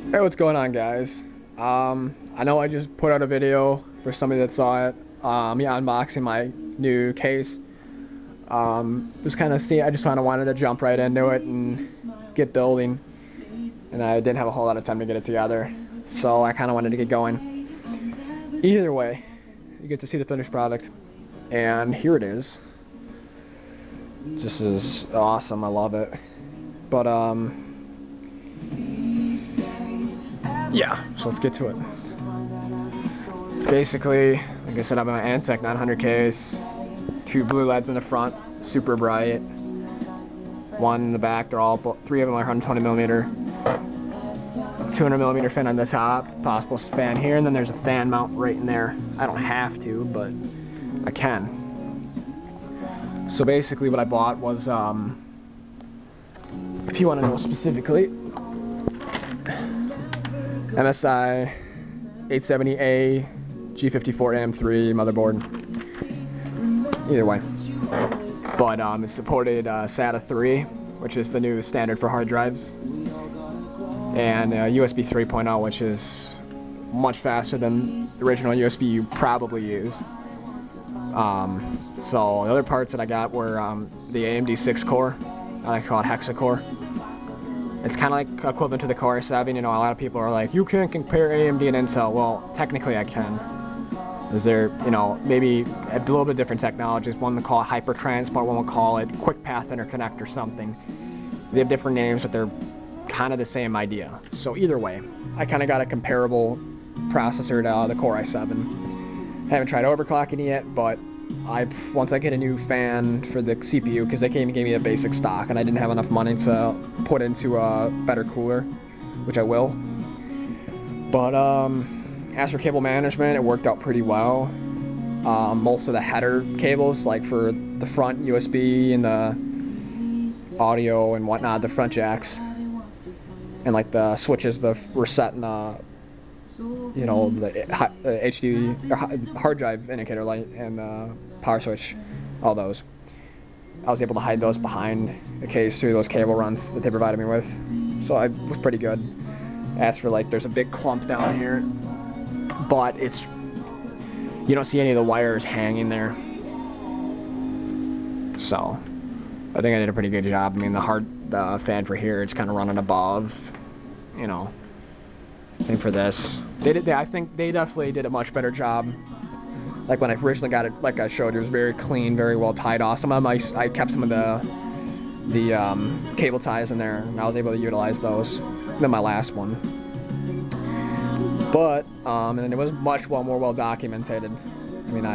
Hey, what's going on, guys? I know I just put out a video for somebody that saw it. Me unboxing my new case. Just kind of see. I just kind of wanted to jump right into it and get building, and I didn't have a whole lot of time to get it together, so I kind of wanted to get going. Either way, you get to see the finished product, and here it is. This is awesome. I love it. But yeah, so let's get to it. Basically, like I said, I have my Antec 900 case, two blue LEDs in the front, super bright, one in the back. They're all, three of them are 120 millimeter, 200 millimeter fan on the top, possible fan here, and then there's a fan mount right in there. I don't have to, but I can. So basically what I bought was, if you want to know specifically, MSI 870A G54 AM3 motherboard. Either way. But it supported SATA 3, which is the new standard for hard drives, and USB 3.0, which is much faster than the original USB you probably use. So the other parts that I got were the AMD 6-core, I call it hexa-core. It's kind of like equivalent to the Core i7. You know, a lot of people are like, you can't compare AMD and Intel. Well, technically I can. Is there, you know, maybe a little bit different technologies. One will call it hyper transport, one will call it quick path interconnect or something. They have different names, but they're kind of the same idea. So either way, I kind of got a comparable processor to the Core i7. I haven't tried overclocking it yet, but once I get a new fan for the CPU, because they gave me a basic stock and I didn't have enough money to put into a better cooler, which I will. But as for cable management, it worked out pretty well. Most of the header cables, like for the front USB and the audio and whatnot, the front jacks, and like the switches were set in the, you know, the HD hard drive indicator light and the power switch, all those. I was able to hide those behind the case through those cable runs that they provided me with, so I was pretty good. As for like, there's a big clump down here, but you don't see any of the wires hanging there. So I think I did a pretty good job. I mean, the fan for here, it's kind of running above, you know. Same for this. I think they definitely did a much better job. Like when I originally got it, like I showed you, it was very clean, very well tied off. Some of them, I kept some of the cable ties in there, and I was able to utilize those than my last one. But and it was much more well documented. I mean,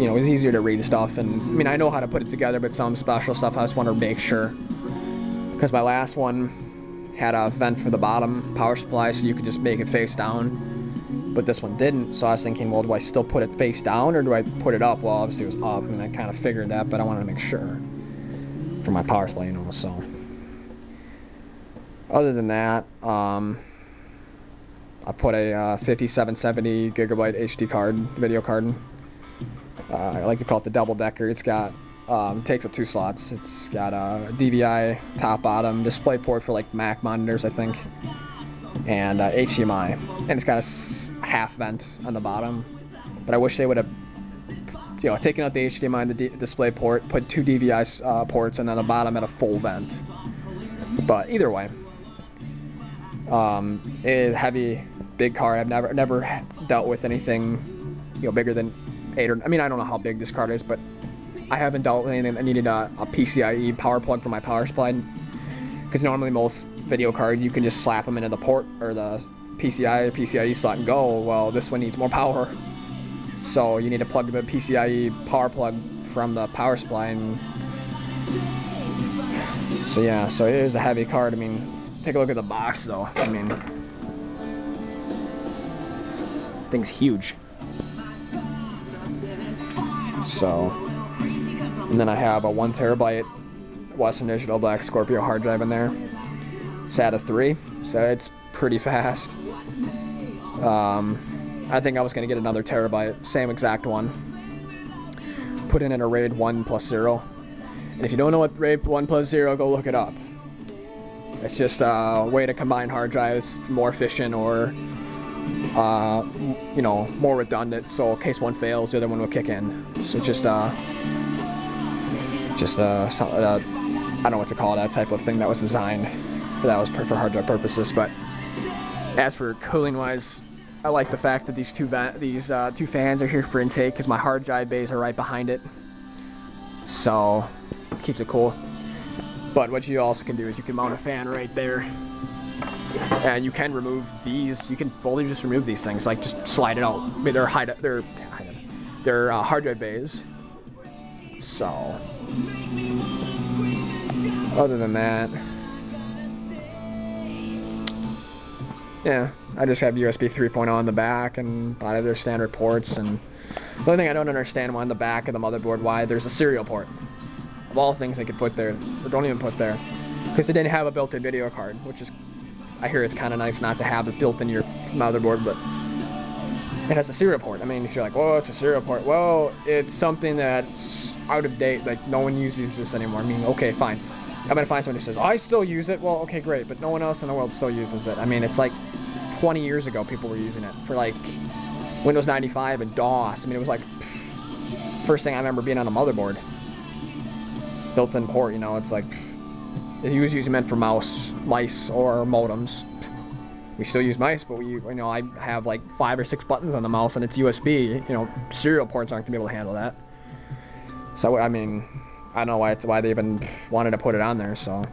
it was easier to read stuff, and I mean, I know how to put it together, but some special stuff I just want to make sure, because my last one had a vent for the bottom power supply, so you could just make it face down, but this one didn't. So I was thinking, well, do I still put it face down or do I put it up? Well, obviously it was up, and I kind of figured that, but I wanted to make sure for my power supply, you know. So other than that, I put a 5770 Gigabyte HD card, video card. I like to call it the double decker. It's got takes up 2 slots. It's got a DVI top bottom display port for like Mac monitors, I think, and HDMI, and it's got a half vent on the bottom. But I wish they would have, you know, taken out the HDMI and the display port, put 2 DVI ports, and on the bottom had a full vent. But either way, it's heavy, big car. I've never dealt with anything, you know, bigger than 8 or, I mean, I don't know how big this card is, but I haven't dealt with anything that needed a PCI-E power plug for my power supply, because normally most video cards you can just slap them into the port or the PCI-E slot and go. Well, this one needs more power, so you need to plug the PCI-E power plug from the power supply. And so yeah, so it is a heavy card. I mean, take a look at the box though. I mean, thing's huge. So, and then I have a 1 terabyte Western Digital Black Scorpio hard drive in there, SATA 3, so it's pretty fast. I think I was going to get another terabyte, same exact one, put in a RAID 1+0, and if you don't know what RAID 1+0, go look it up. It's just a way to combine hard drives more efficient or you know, more redundant, so in case one fails, the other one will kick in. So just I don't know what to call that type of thing that was designed for hard drive purposes. But as for cooling wise, I like the fact that these two fans are here for intake, because my hard drive bays are right behind it, so it keeps it cool. But what you also can do is you can mount a fan right there, and you can remove these. You can fully just remove these things, like just slide it out. I mean, they're hard drive bays. So other than that, yeah, I just have USB 3.0 on the back and a lot of their standard ports. And the only thing I don't understand on the back of the motherboard, why there's a serial port. Of all things they could put there, or don't even put there, because they didn't have a built-in video card, which is, I hear it's kind of nice not to have it built in your motherboard, but it has a serial port. I mean, if you're like, whoa, it's a serial port. Well, it's something that's out of date, like no one uses this anymore. I mean, okay, fine. I'm gonna find someone who says, oh, I still use it. Well, okay, great, but no one else in the world still uses it. I mean, it's like 20 years ago people were using it for like Windows 95 and DOS. I mean, it was like first thing I remember being on a motherboard. Built-in port, you know, it's like it was usually meant for mice or modems. We still use mice, but you know, I have like 5 or 6 buttons on the mouse and it's USB. You know, serial ports aren't gonna be able to handle that. So I mean, I don't know why they even wanted to put it on there. So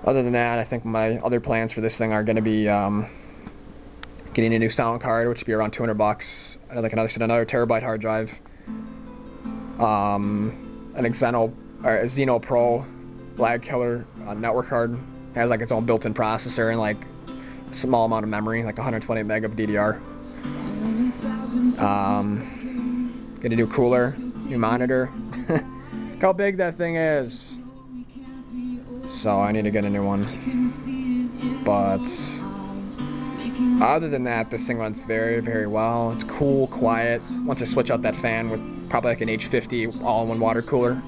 other than that, I think my other plans for this thing are gonna be getting a new sound card, which would be around $200. Like another terabyte hard drive. An Xeno Pro lag killer network card. It has like its own built-in processor and like a small amount of memory, like 120 meg of DDR. Get a new cooler, new monitor. Look how big that thing is. So I need to get a new one. But other than that, this thing runs very, very well. It's cool, quiet. Once I switch out that fan with probably like an H50 all-in-one water cooler,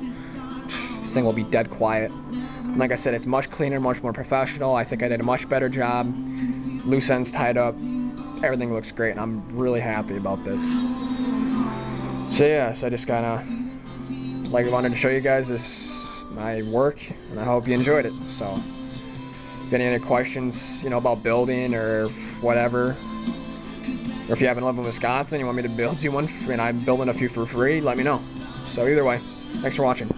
this thing will be dead quiet. And like I said, it's much cleaner, much more professional. I think I did a much better job. Loose ends tied up. Everything looks great, and I'm really happy about this. So yeah, so I just kind of wanted to show you guys my work, and I hope you enjoyed it. So if you have any questions, you know, about building or whatever, or if you happen to live in Wisconsin, you want me to build you one, and I'm building a few for free, let me know. So either way, thanks for watching.